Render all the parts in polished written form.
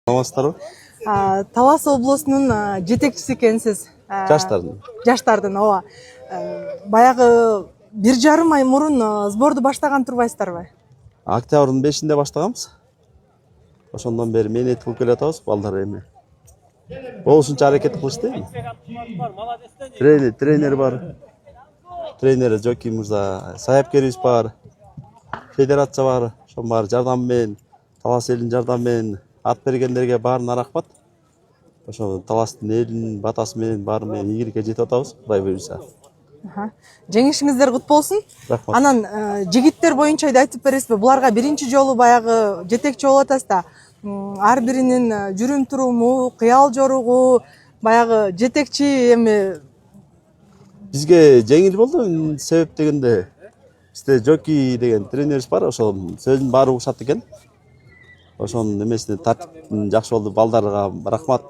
Намастар. Талас облусунун жетекчиси экенсиз. Жаштардын ооба. Баягы 1,5 ай мурун сборду баштаган турбайсыздарбы? Октябрдын 5-inde баштаганбыз. Ошондон бери менет кылып келатабыз, балдар эми. Болушунча аракет кылышты. Тренер бар. Тренер Жоки Мырза, саяпкерибиз бар. Федерация бар. Ошонун баары жардам менен, Талас элинин жардамы менен ат бергендерге баарына рахмат. Ошо Таластын элинин батасы менен баары менен ийгиликке жетип атабыз. Кудай буйруса. Жеңишиңиздер кут болсун. Рахмат. Анан жигиттер боюнча айтып бересизби? Буларга биринчи жолу баягы жетекчи болуп атасыз да. Ар биринин жүрүм туруму, кыял жоругу, баягы жетекчи эми Бизге жеңил болду. Себеп дегенде бизде Жоки деген тренерибиз бар. Ошонун сөзүн баары угушат экен. Ошонун эмесине тартиптин жакшы болду. Балдарга рахмат.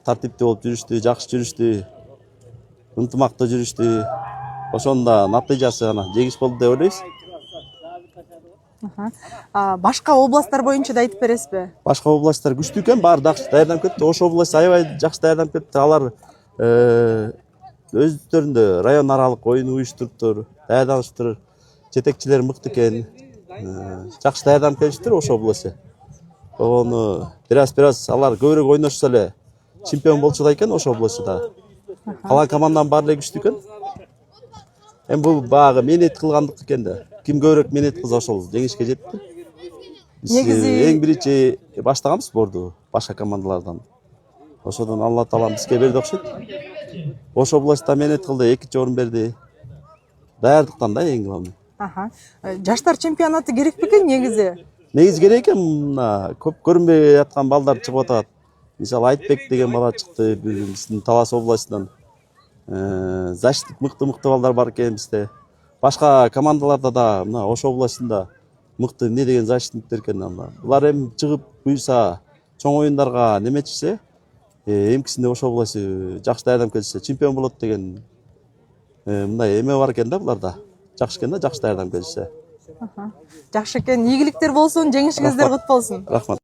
Тартиптүү болуп жүрүштү, жакшы жүрүштү. Ынтымактуу жүрүштү. Ошонун да натыйжасы ана жеңиш болду деп ойлойбуз. Башка областтар боюнча да айтып бересизби? Башка областтар күчтүү экен, баары жакшы даярданып кетти. Ош областы аябай жакшы даярданып кетти. Алар өздөрүндө район аралык оюн уюштуруптур, даярданышыптыр. Жетекчилер мыкты экен. Жакшы даярданып келиптир Ош областы. Ону бираз алар көбүрөөк ойношсо эле чемпион болчу да экен Ош областыда. Калган команданын баары эле күчтүү экен. Эми бул багы менет кылгандык экен да. Ким көбүрөөк менет кылса ошол жеңишке жетти. Негизи Эң биринчи баштаганбыз спорту башка командалардан. Ошодон Алла таалам бизге берди окшойт. Ош областта менет кылды, экинчи орун берди. Даярдыктан да эң главный. Жаштар чемпионаты керек бекен негизи? Негизи керек экен, мына көп көрүнбөй аткан балдар чыгып атат. Мисалы Айтбек деген бала чыкты биздин Талас областынан. Защитник мыкты балдар бар экен бизде. Башка командаларда да мына Ош областында мыкты эмне деген защитниктер экен анда. Булар эми чыгып буйса чоң оюндарга неметишсе, эмкисинде Ош областы жакшы даярданып келсе чемпион болот деген мындай эме бар экен да буларда. Жакшы экен да, жакшы даярданып келсе. Жакшы экен, ийгиликтер болсун, жеңишиңиздер кут болсун. Рахмат.